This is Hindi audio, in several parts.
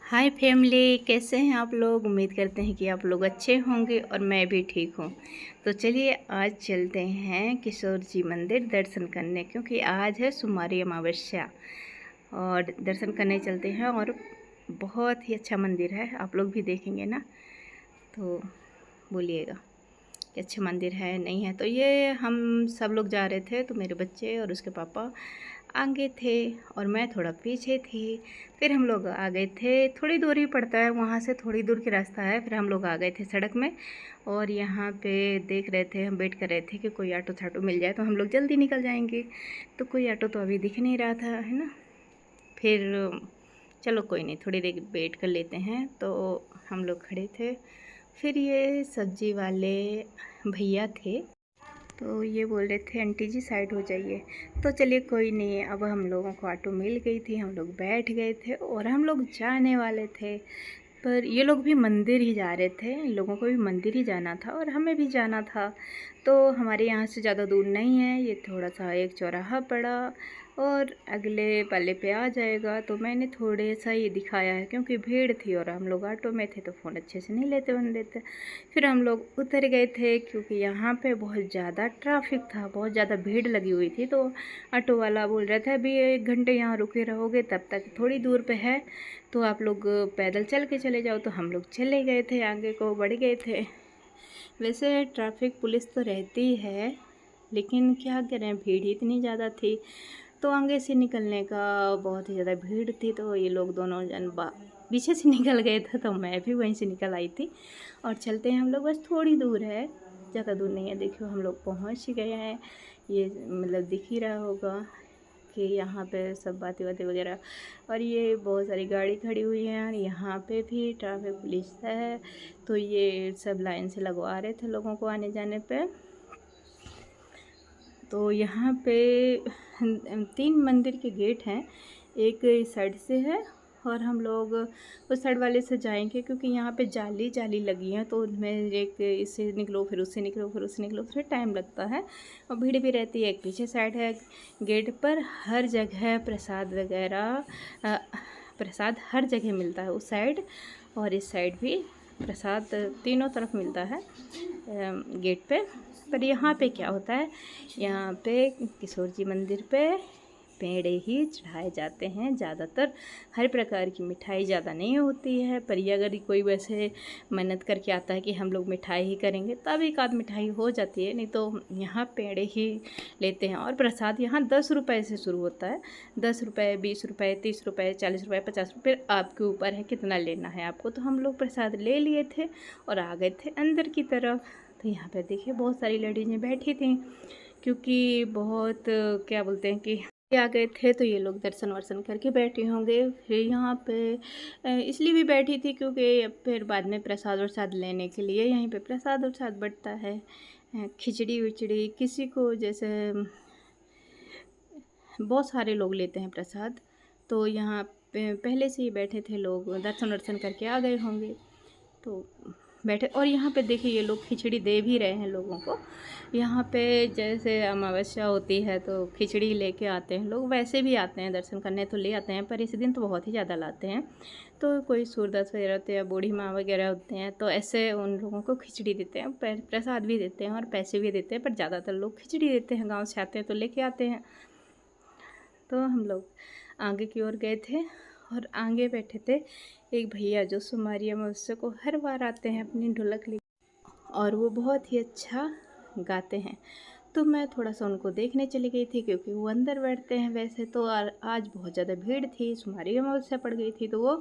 हाय फैमिली, कैसे हैं आप लोग। उम्मीद करते हैं कि आप लोग अच्छे होंगे और मैं भी ठीक हूँ। तो चलिए आज चलते हैं किशोर जी मंदिर दर्शन करने, क्योंकि आज है सुमारी अमावस्या और दर्शन करने चलते हैं। और बहुत ही अच्छा मंदिर है, आप लोग भी देखेंगे ना तो बोलिएगा कि अच्छा मंदिर है नहीं है। तो ये हम सब लोग जा रहे थे, तो मेरे बच्चे और उसके पापा आगे थे और मैं थोड़ा पीछे थी। फिर हम लोग आ गए थे, थोड़ी दूर ही पड़ता है, वहाँ से थोड़ी दूर की रास्ता है। फिर हम लोग आ गए थे सड़क में और यहाँ पे देख रहे थे, हम वेट कर रहे थे कि कोई ऑटो छाटो मिल जाए तो हम लोग जल्दी निकल जाएंगे। तो कोई ऑटो तो अभी दिख नहीं रहा था, है ना। फिर चलो कोई नहीं, थोड़ी देर वेट कर लेते हैं। तो हम लोग खड़े थे, फिर ये सब्जी वाले भैया थे, तो ये बोल रहे थे आंटी जी साइड हो जाइए। तो चलिए कोई नहीं, अब हम लोगों को ऑटो मिल गई थी, हम लोग बैठ गए थे और हम लोग जाने वाले थे। पर ये लोग भी मंदिर ही जा रहे थे, इन लोगों को भी मंदिर ही जाना था और हमें भी जाना था। तो हमारे यहाँ से ज़्यादा दूर नहीं है, ये थोड़ा सा एक चौराहा पड़ा और अगले पल्ले पे आ जाएगा। तो मैंने थोड़े सा ही दिखाया है क्योंकि भीड़ थी और हम लोग ऑटो में थे तो फ़ोन अच्छे से नहीं लेते बन लेते। फिर हम लोग उतर गए थे क्योंकि यहाँ पे बहुत ज़्यादा ट्रैफिक था, बहुत ज़्यादा भीड़ लगी हुई थी। तो ऑटो वाला बोल रहा था अभी 1 घंटे यहाँ रुके रहोगे, तब तक थोड़ी दूर पे है तो आप लोग पैदल चल के चले जाओ। तो हम लोग चले गए थे, आगे को बढ़ गए थे। वैसे ट्रैफिक पुलिस तो रहती है, लेकिन क्या करें, भीड़ ही इतनी ज़्यादा थी। तो आगे से निकलने का बहुत ही ज़्यादा भीड़ थी, तो ये लोग दोनों जन पीछे से निकल गए थे, तो मैं भी वहीं से निकल आई थी। और चलते हैं हम लोग, बस थोड़ी दूर है, ज़्यादा दूर नहीं है। देखो हम लोग पहुँच गए हैं, ये मतलब दिख ही रहा होगा कि यहाँ पे सब बातें बातें वगैरह। और ये बहुत सारी गाड़ी खड़ी हुई हैं और यहाँ पे भी ट्रैफिक पुलिस है। तो ये सब लाइन से लगवा रहे थे लोगों को आने जाने पे। तो यहाँ पे 3 मंदिर के गेट हैं, एक इस साइड से है और हम लोग उस साइड वाले से जाएंगे क्योंकि यहाँ पे जाली जाली लगी हैं। तो उनमें एक इससे निकलो फिर उससे निकलो फिर उससे निकलो, फिर टाइम लगता है और भीड़ भी रहती है। एक पीछे साइड है, गेट पर हर जगह प्रसाद वगैरह, प्रसाद हर जगह मिलता है, उस साइड और इस साइड भी प्रसाद तीनों तरफ मिलता है गेट पे। पर यहाँ पे क्या होता है, यहाँ पे किशोर जी मंदिर पे पेड़े ही चढ़ाए जाते हैं ज़्यादातर। हर प्रकार की मिठाई ज़्यादा नहीं होती है, पर ये अगर कोई वैसे मन्नत करके आता है कि हम लोग मिठाई ही करेंगे तब एक आध मिठाई हो जाती है, नहीं तो यहाँ पेड़े ही लेते हैं। और प्रसाद यहाँ 10 रुपये से शुरू होता है, 10 रुपये, 20 रुपये, 30 रुपये, 40 रुपये, 50 रुपये, आपके ऊपर है कितना लेना है आपको। तो हम लोग प्रसाद ले लिए थे और आ गए थे अंदर की तरफ। तो यहाँ पर देखिए बहुत सारी लेडीज़ें बैठी थी, क्योंकि बहुत क्या बोलते हैं कि आ गए थे, तो ये लोग दर्शन वर्शन करके बैठे होंगे। फिर यहाँ पे इसलिए भी बैठी थी क्योंकि फिर बाद में प्रसाद वरसाद लेने के लिए यहीं पे प्रसाद वरसाद बंटता है, खिचड़ी विचड़ी किसी को, जैसे बहुत सारे लोग लेते हैं प्रसाद। तो यहाँ पे पहले से ही बैठे थे लोग, दर्शन वर्शन करके आ गए होंगे तो बैठे। और यहाँ पे देखिए ये लोग खिचड़ी दे भी रहे हैं लोगों को। यहाँ पे जैसे अमावस्या होती है तो खिचड़ी लेके आते हैं लोग, वैसे भी आते हैं दर्शन करने तो ले आते हैं, पर इस दिन तो बहुत ही ज़्यादा लाते हैं। तो कोई सूरदास वगैरह होते हैं, बूढ़ी माँ वगैरह होते हैं, तो ऐसे उन लोगों को खिचड़ी देते हैं, प्रसाद भी देते हैं और पैसे भी देते हैं, पर ज़्यादातर लोग खिचड़ी देते हैं, गाँव से आते हैं तो लेके आते हैं। तो हम लोग आगे की ओर गए थे और आगे बैठे थे एक भैया जो सुमारी अमावस्या को हर बार आते हैं अपनी ढोलक ले, और वो बहुत ही अच्छा गाते हैं। तो मैं थोड़ा सा उनको देखने चली गई थी क्योंकि वो अंदर बैठते हैं वैसे तो। और आज बहुत ज़्यादा भीड़ थी, सुमारी अमावस्या पड़ गई थी, तो वो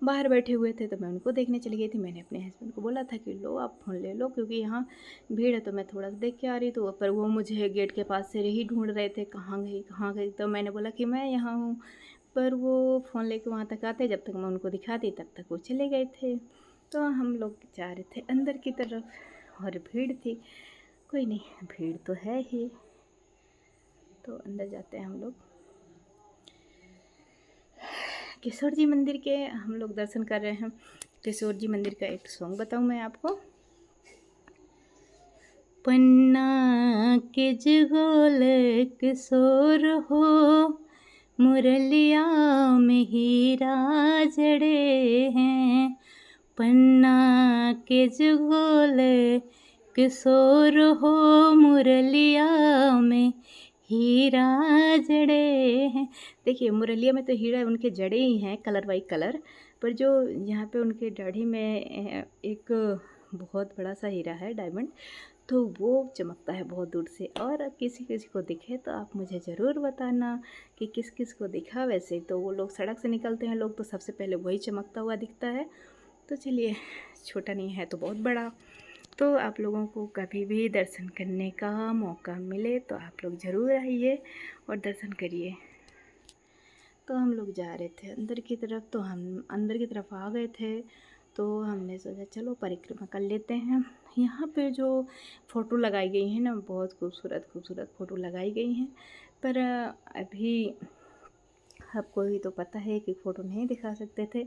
बाहर बैठे हुए थे, तो मैं उनको देखने चली गई थी। मैंने अपने हस्बैंड को बोला था कि लो आप फ़ोन ले लो क्योंकि यहाँ भीड़ है। तो मैं थोड़ा सा देख के आ रही, तो पर वो मुझे गेट के पास से ही ढूंढ रहे थे, कहाँ गई कहाँ गई। तो मैंने बोला कि मैं यहाँ हूँ, पर वो फ़ोन लेके वहाँ तक आते, जब तक मैं उनको दिखाती तब तक वो चले गए थे। तो हम लोग जा रहे थे अंदर की तरफ और भीड़ थी। कोई नहीं, भीड़ तो है ही, तो अंदर जाते हैं हम लोग। किशोर जी मंदिर के हम लोग दर्शन कर रहे हैं। किशोर जी मंदिर का एक सॉन्ग बताऊं मैं आपको। पन्ना के जगोल किशोर हो, मुरलिया में हीरा जड़े हैं, पन्ना के जुगोल किशोर हो, मुरलिया में हीरा जड़े हैं। देखिए मुरलिया में तो हीरा उनके जड़े ही हैं, कलर बाई कलर, पर जो यहाँ पे उनके दाढ़ी में एक बहुत बड़ा सा हीरा है, डायमंड, तो वो चमकता है बहुत दूर से। और किसी किसी को दिखे तो आप मुझे ज़रूर बताना कि किस किस को दिखा। वैसे तो वो लोग सड़क से निकलते हैं लोग, तो सबसे पहले वही चमकता हुआ दिखता है। तो चलिए, छोटा नहीं है तो बहुत बड़ा। तो आप लोगों को कभी भी दर्शन करने का मौका मिले तो आप लोग ज़रूर आइए और दर्शन करिए। तो हम लोग जा रहे थे अंदर की तरफ, तो हम अंदर की तरफ आ गए थे, तो हमने सोचा चलो परिक्रमा कर लेते हैं। यहाँ पे जो फ़ोटो लगाई गई हैं ना, बहुत खूबसूरत खूबसूरत फ़ोटो लगाई गई हैं, पर अभी आपको ही तो पता है कि फ़ोटो नहीं दिखा सकते थे।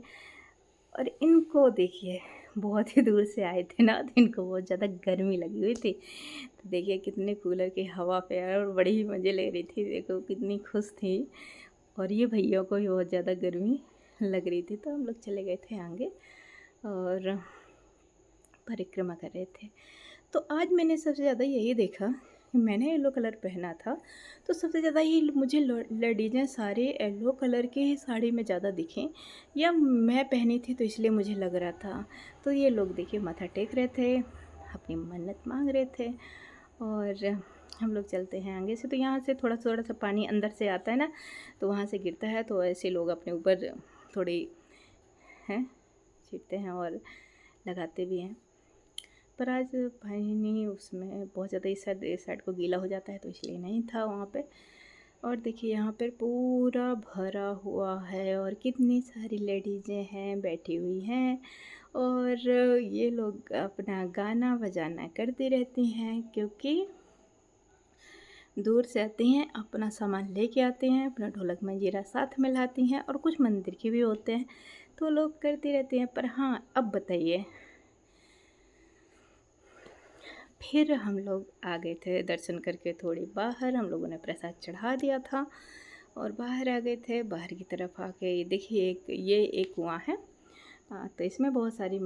और इनको देखिए, बहुत ही दूर से आए थे ना, तो इनको बहुत ज़्यादा गर्मी लगी हुई थी। तो देखिए कितने कूलर की हवा पे और बड़ी ही मज़े ले रही थी, देखो कितनी खुश थी। और ये भैया को भी बहुत ज़्यादा गर्मी लग रही थी, तो हम लोग चले गए थे आगे और परिक्रमा कर रहे थे। तो आज मैंने सबसे ज़्यादा यही देखा कि मैंने येलो कलर पहना था, तो सबसे ज़्यादा ही मुझे लेडीज़ें सारे येलो कलर के ही साड़ी में ज़्यादा दिखें, या मैं पहनी थी तो इसलिए मुझे लग रहा था। तो ये लोग देखिए माथा टेक रहे थे, अपनी मन्नत मांग रहे थे। और हम लोग चलते हैं आगे से, तो यहाँ से थोड़ा थोड़ा सा पानी अंदर से आता है ना, तो वहाँ से गिरता है, तो ऐसे लोग अपने ऊपर थोड़ी हैं छींटते हैं और लगाते भी हैं। पर आज भाई नहीं, उसमें बहुत ज़्यादा इस साइड को गीला हो जाता है, तो इसलिए नहीं था वहाँ पे। और देखिए यहाँ पर पूरा भरा हुआ है और कितनी सारी लेडीज़ें हैं बैठी हुई हैं, और ये लोग अपना गाना बजाना करती रहती हैं, क्योंकि दूर से आती हैं, अपना सामान लेके आते हैं, अपना ढोलक मंजीरा साथ में लाती हैं, और कुछ मंदिर के भी होते हैं, तो लोग करती रहती हैं। पर हाँ, अब बताइए, फिर हम लोग आ गए थे दर्शन करके थोड़ी बाहर, हम लोगों ने प्रसाद चढ़ा दिया था और बाहर आ गए थे। बाहर की तरफ आके ये देखिए, ये एक कुआं है, तो इसमें बहुत सारी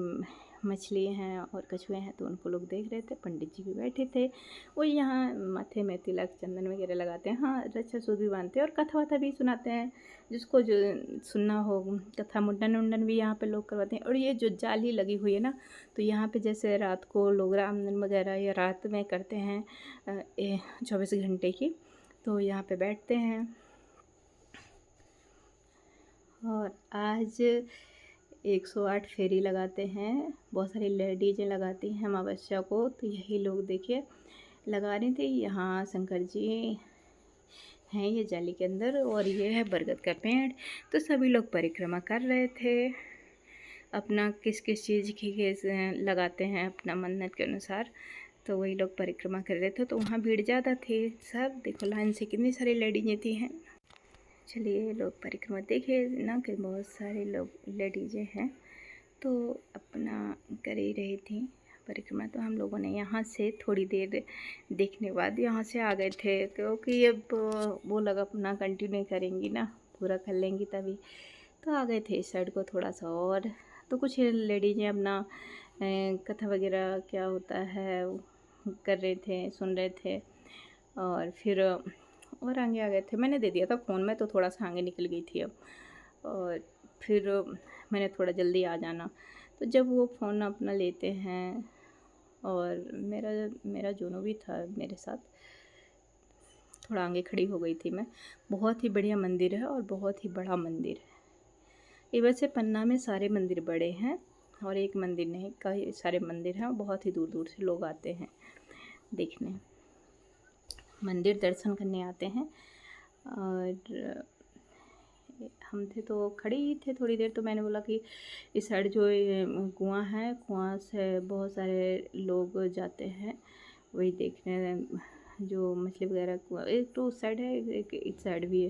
मछली हैं और कछुए हैं, तो उनको लोग देख रहे थे। पंडित जी भी बैठे थे, वो यहाँ माथे में तिलक चंदन वगैरह लगाते हैं, हाँ रक्षा सूद भी बांधते हैं और कथा वथा भी सुनाते हैं, जिसको जो सुनना हो। कथा मुंडन उंडन भी यहाँ पे लोग करवाते हैं। और ये जो जाली लगी हुई है ना, तो यहाँ पे जैसे रात को लोग रामधन वगैरह या रात में करते हैं 24 घंटे की, तो यहाँ पे बैठते हैं। और आज 108 फेरी लगाते हैं, बहुत सारी लेडीज़ें लगाती हैं अमावस्या को, तो यही लोग देखिए लगा रही थी। यहाँ शंकर जी हैं ये जाली के अंदर, और ये है बरगद का पेड़। तो सभी लोग परिक्रमा कर रहे थे, अपना किस किस चीज़ की लगाते हैं अपना मन्नत के अनुसार, तो वही लोग परिक्रमा कर रहे थे। तो वहाँ भीड़ ज़्यादा थी, सब देखो लाइन से कितनी सारी लेडीज़ें थी हैं। चलिए लोग परिक्रमा देखिए ना कि बहुत सारे लोग लेडीज़ें हैं, तो अपना कर ही रही थी परिक्रमा। तो हम लोगों ने यहाँ से थोड़ी देर देखने के बाद यहाँ से आ गए थे, क्योंकि अब वो लोग अपना कंटिन्यू करेंगी ना, पूरा कर लेंगी तभी। तो आ गए थे इस साइड को थोड़ा सा और, तो कुछ लेडीज़ें अपना कथा वगैरह क्या होता है कर रहे थे, सुन रहे थे। और फिर और आगे आ गए थे, मैंने दे दिया था फ़ोन में, तो थोड़ा सा आगे निकल गई थी अब। और फिर मैंने थोड़ा जल्दी आ जाना, तो जब वो फ़ोन अपना लेते हैं, और मेरा जोनो भी था मेरे साथ, थोड़ा आगे खड़ी हो गई थी मैं। बहुत ही बढ़िया मंदिर है और बहुत ही बड़ा मंदिर है। ये वैसे पन्ना में सारे मंदिर बड़े हैं, और एक मंदिर नहीं, कई सारे मंदिर हैं, और बहुत ही दूर दूर से लोग आते हैं देखने, मंदिर दर्शन करने आते हैं। और हम थे तो खड़े ही थे थोड़ी देर, तो मैंने बोला कि इस साइड जो कुआं है, कुआं से बहुत सारे लोग जाते हैं वही देखने, जो मछली वगैरह कुआं, एक तो उस साइड है, एक इस साइड भी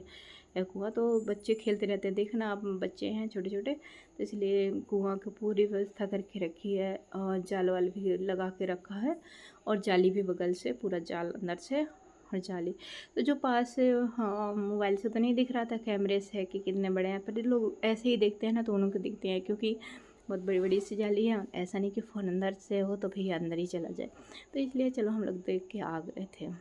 है कुआं। तो बच्चे खेलते रहते हैं, देखना आप, बच्चे हैं छोटे छोटे, तो इसलिए कुआं की पूरी व्यवस्था करके रखी है, और जाल वाल भी लगा के रखा है, और जाली भी बगल से पूरा जाल अंदर से और जाली। तो जो पास से, हाँ, मोबाइल से तो नहीं दिख रहा था, कैमरे से है कि कितने बड़े हैं, पर लोग ऐसे ही देखते हैं ना तो उनको दिखते हैं, क्योंकि बहुत बड़ी बड़ी सी जाली है। ऐसा नहीं कि फ़ोन अंदर से हो तो फिर अंदर ही चला जाए, तो इसलिए चलो हम लोग देख के आ गए थे।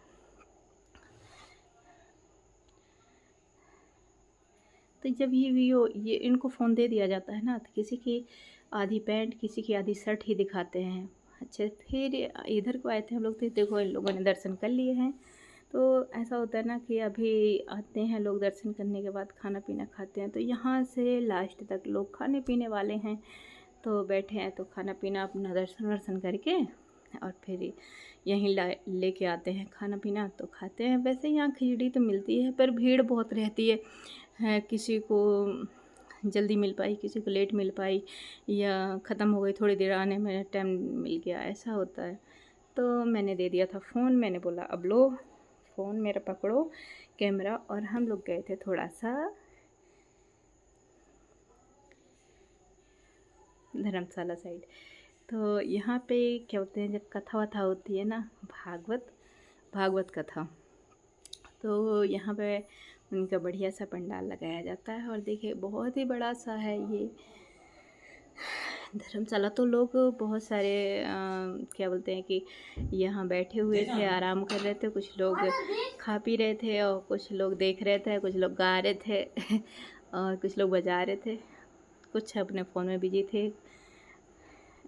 तो जब ये इनको फ़ोन दे दिया जाता है ना, तो किसी की आधी पैंट, किसी की आधी शर्ट ही दिखाते हैं। अच्छा, फिर इधर को आए थे हम लोग, तो देखो इन लोगों ने दर्शन कर लिए हैं। तो ऐसा होता है ना कि अभी आते हैं लोग, दर्शन करने के बाद खाना पीना खाते हैं। तो यहाँ से लास्ट तक लोग खाने पीने वाले हैं, तो बैठे हैं, तो खाना पीना अपना दर्शन वर्शन करके और फिर यहीं लेके आते हैं खाना पीना, तो खाते हैं। वैसे यहाँ खिचड़ी तो मिलती है, पर भीड़ बहुत रहती है, किसी को जल्दी मिल पाई, किसी को लेट मिल पाई, या ख़त्म हो गई, थोड़ी देर आने में टाइम मिल गया, ऐसा होता है। तो मैंने दे दिया था फ़ोन, मैंने बोला अब लो फ़ोन मेरा, पकड़ो कैमरा, और हम लोग गए थे थोड़ा सा धर्मशाला साइड। तो यहाँ पे क्या होते हैं, जब कथा वथा होती है ना, भागवत कथा, तो यहाँ पे उनका बढ़िया सा पंडाल लगाया जाता है। और देखिए बहुत ही बड़ा सा है ये धर्मशाला। तो लोग बहुत सारे क्या बोलते हैं कि यहाँ बैठे हुए थे, आराम कर रहे थे, कुछ लोग खा पी रहे थे, और कुछ लोग देख रहे थे, कुछ लोग गा रहे थे और कुछ लोग बजा रहे थे, कुछ अपने फ़ोन में बिजी थे,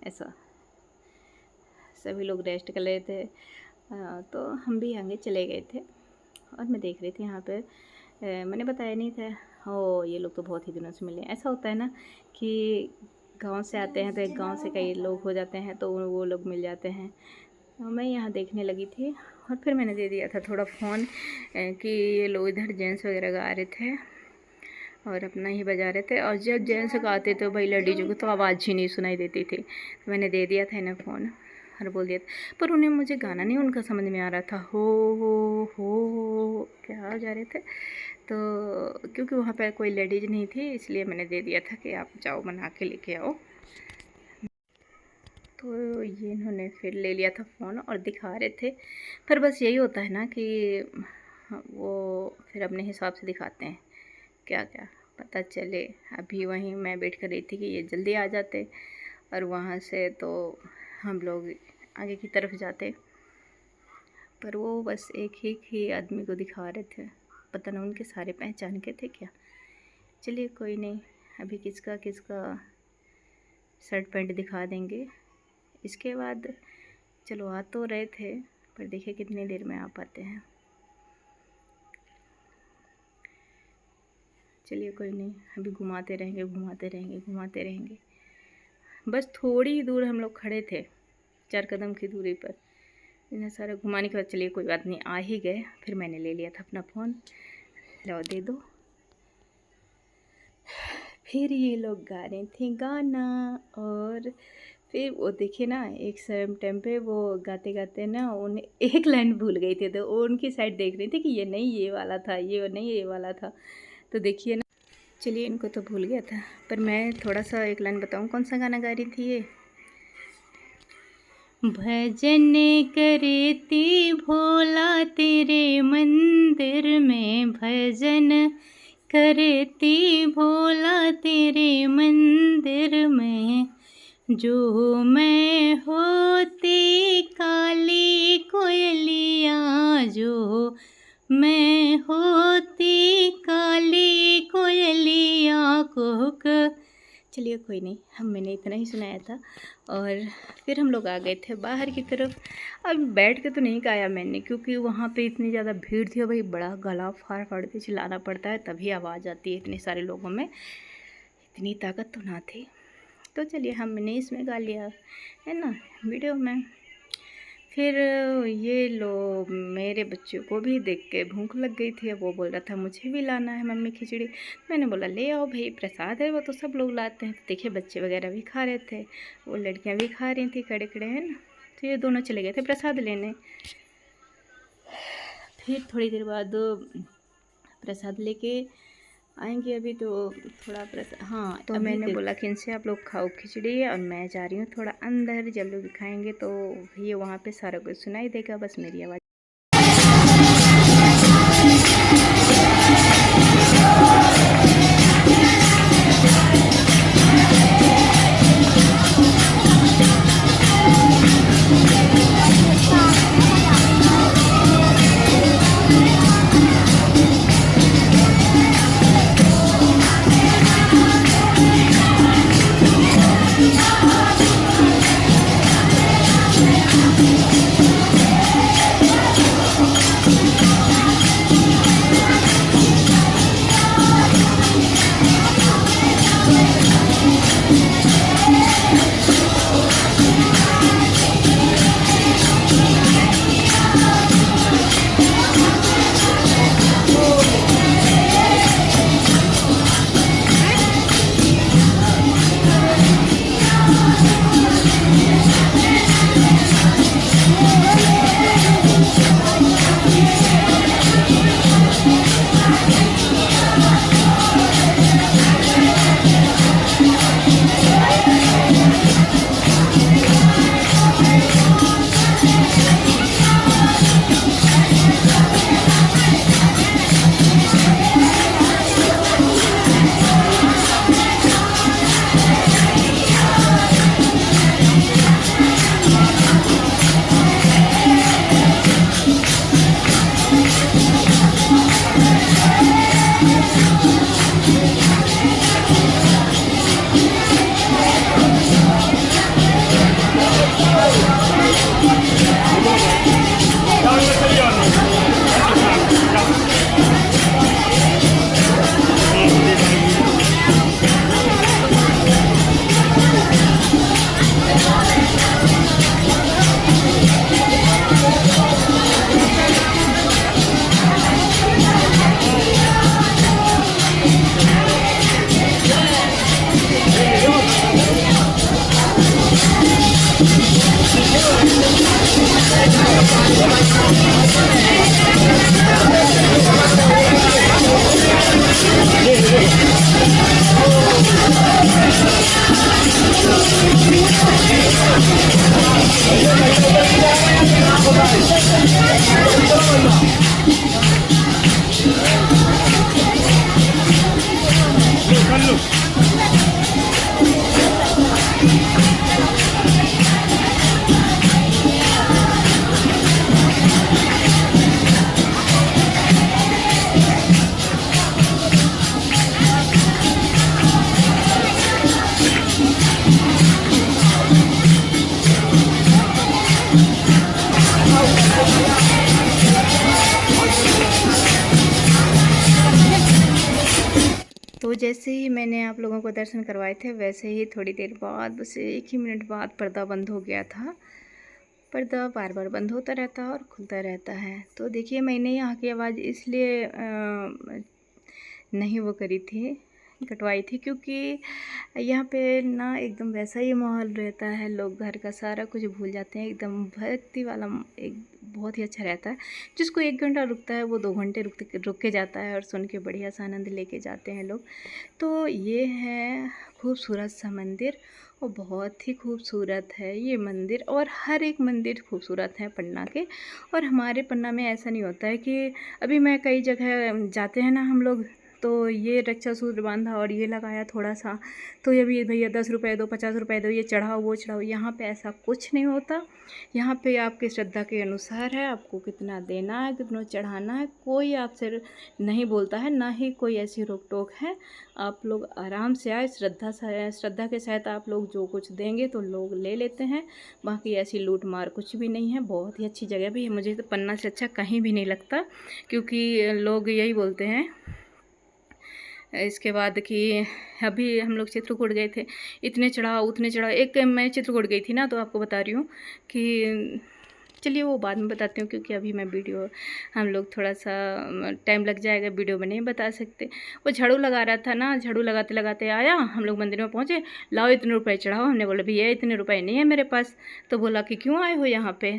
ऐसा सभी लोग रेस्ट कर रहे थे। तो हम भी आगे चले गए थे, और मैं देख रही थी यहाँ पे, मैंने बताया नहीं था। ये लोग तो बहुत ही दिनों से मिले। ऐसा होता है ना कि गांव से आते हैं तो एक गांव से कई लोग हो जाते हैं, तो वो लोग मिल जाते हैं। मैं यहाँ देखने लगी थी, और फिर मैंने दे दिया था थोड़ा फ़ोन कि ये लोग इधर जेंट्स वगैरह गा रहे थे और अपना ही बजा रहे थे। और जब जेंट्स गाते तो भाई लेडीज़ों को तो आवाज़ ही नहीं सुनाई देती थी, तो मैंने दे दिया था इन्हें फ़ोन और बोल दिया था, पर उन्हें मुझे गाना नहीं उनका समझ में आ रहा था। हो क्या जा रहे थे, तो क्योंकि वहाँ पर कोई लेडीज़ नहीं थी, इसलिए मैंने दे दिया था कि आप जाओ बना के लेके आओ। तो ये इन्होंने फिर ले लिया था फ़ोन और दिखा रहे थे। पर बस यही होता है ना कि वो फिर अपने हिसाब से दिखाते हैं, क्या क्या पता चले। अभी वहीं मैं वेट कर रही थी कि ये जल्दी आ जाते, और वहाँ से तो हम लोग आगे की तरफ जाते, पर वो बस एक ही आदमी को दिखा रहे थे, पता ना उनके सारे पहचान के थे क्या। चलिए कोई नहीं, अभी किसका शर्ट पैंट दिखा देंगे। इसके बाद चलो आ तो रहे थे, पर देखिए कितनी देर में आ पाते हैं। चलिए कोई नहीं, अभी घुमाते रहेंगे। बस थोड़ी ही दूर हम लोग खड़े थे, 4 कदम की दूरी पर। इन्हें सारा घुमाने के बाद चलिए कोई बात नहीं, आ ही गए। फिर मैंने ले लिया था अपना फ़ोन, लो दे दो। फिर ये लोग गा रहे थे गाना, और फिर वो देखिए ना, एक सेम टाइम पे वो गाते गाते ना उन्हें एक लाइन भूल गई थी, तो वो उनकी साइड देख रही थी कि ये नहीं ये वाला था, ये नहीं ये वाला था। तो देखिए ना, चलिए इनको तो भूल गया था, पर मैं थोड़ा सा एक लाइन बताऊँ कौन सा गाना गा रही थी ये। भजन करती भोला तेरे मंदिर में, भजन करती भोला तेरे मंदिर में, जो मैं होती काली कोयलिया, जो मैं होती काली कोयलिया कुहक। चलिए कोई नहीं, मैंने इतना ही सुनाया था। और फिर हम लोग आ गए थे बाहर की तरफ। अब बैठ के तो नहीं गाया मैंने, क्योंकि वहाँ पे इतनी ज़्यादा भीड़ थी, और भाई बड़ा गला फाड़ फाड़ के चिल्लाना पड़ता है, तभी आवाज़ आती है। इतने सारे लोगों में इतनी ताकत तो ना थी। तो चलिए हमने इसमें गा लिया है ना वीडियो में। फिर ये लो, मेरे बच्चे को भी देख के भूख लग गई थी, वो बोल रहा था मुझे भी लाना है मम्मी खिचड़ी। मैंने बोला ले आओ भाई, प्रसाद है वो तो सब लोग लाते हैं। तो देखिए बच्चे वगैरह भी खा रहे थे, वो लड़कियां भी खा रही थी खड़े खड़े, है ना। तो ये दोनों चले गए थे प्रसाद लेने। फिर थोड़ी देर बाद प्रसाद लेके आएंगे। अभी तो थोड़ा हाँ, तो मैंने बोला कि इनसे आप लोग खाओ खिचड़ी, और मैं जा रही हूँ थोड़ा अंदर। जब लोग खाएंगे तो ये वहाँ पे सारा कुछ सुनाई देगा, बस मेरी आवाज़ तो जैसे ही मैंने आप लोगों को दर्शन करवाए थे, वैसे ही थोड़ी देर बाद, बस 1 ही मिनट बाद पर्दा बंद हो गया था। पर्दा बार बार बंद होता रहता है और खुलता रहता है। तो देखिए, मैंने यहाँ की आवाज़ इसलिए नहीं वो करी थी, कटवाई थी, क्योंकि यहाँ पे ना एकदम वैसा ही माहौल रहता है, लोग घर का सारा कुछ भूल जाते हैं, एकदम भक्ति वाला एक बहुत ही अच्छा रहता है। जिसको 1 घंटा रुकता है वो 2 घंटे रुक के जाता है और सुन के बढ़िया सा आनंद लेके जाते हैं लोग। तो ये है खूबसूरत सा मंदिर और बहुत ही खूबसूरत है ये मंदिर, और हर एक मंदिर खूबसूरत है पन्ना के। और हमारे पन्ना में ऐसा नहीं होता है कि अभी मैं कई जगह जाते हैं ना हम लोग, तो ये रक्षा सूत्र बांधा और ये लगाया थोड़ा सा, तो ये भी भैया 10 रुपये दो, 50 रुपये दो, ये चढ़ाओ वो चढ़ाओ। यहाँ पे ऐसा कुछ नहीं होता। यहाँ पे आपकी श्रद्धा के अनुसार है, आपको कितना देना है, कितना चढ़ाना है, कोई आपसे नहीं बोलता है, ना ही कोई ऐसी रोक टोक है। आप लोग आराम से आए, श्रद्धा के साथ आप लोग जो कुछ देंगे तो लोग ले लेते हैं। बाकी ऐसी लूट मार कुछ भी नहीं है। बहुत ही अच्छी जगह भी है, मुझे तो पन्ना से अच्छा कहीं भी नहीं लगता, क्योंकि लोग यही बोलते हैं। इसके बाद कि अभी हम लोग चित्रकूट गए थे, इतने चढ़ाओ उतने चढ़ाओ। एक मैं चित्रकूट गई थी ना, तो आपको बता रही हूँ कि चलिए वो बाद में बताती हूँ, क्योंकि अभी मैं वीडियो, हम लोग थोड़ा सा टाइम लग जाएगा, वीडियो में नहीं बता सकते। वो झाड़ू लगा रहा था ना, झाड़ू लगाते लगाते आया, हम लोग मंदिर में पहुँचे, लाओ इतने रुपए चढ़ाओ। हमने बोला भैया इतने रुपए नहीं है मेरे पास। तो बोला कि क्यों आए हो यहाँ पे,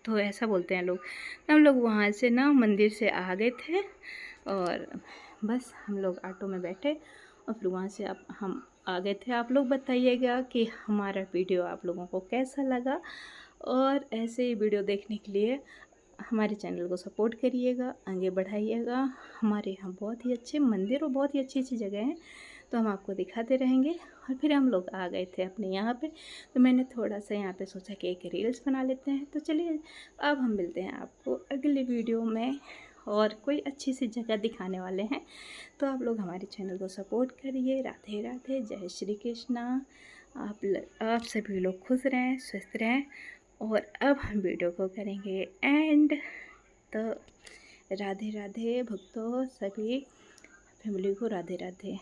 तो ऐसा बोलते हैं लोग। तो हम लोग वहाँ से ना मंदिर से आ गए थे, और बस हम लोग ऑटो में बैठे और फिर वहाँ से हम आ गए थे। आप लोग बताइएगा कि हमारा वीडियो आप लोगों को कैसा लगा, और ऐसे ही वीडियो देखने के लिए हमारे चैनल को सपोर्ट करिएगा, आगे बढ़ाइएगा। हमारे यहाँ बहुत ही अच्छे मंदिर और बहुत ही अच्छी अच्छी जगह हैं, तो हम आपको दिखाते रहेंगे। और फिर हम लोग आ गए थे अपने यहाँ पे, तो मैंने थोड़ा सा यहाँ पे सोचा कि एक रील्स बना लेते हैं। तो चलिए अब हम मिलते हैं आपको अगले वीडियो में, और कोई अच्छी सी जगह दिखाने वाले हैं। तो आप लोग हमारे चैनल को सपोर्ट करिए। राधे राधे, जय श्री कृष्णा। आप सभी लोग खुश रहें, स्वस्थ रहें। और अब हम वीडियो को करेंगे एंड। तो राधे राधे भक्तों, सभी फैमिली को राधे राधे।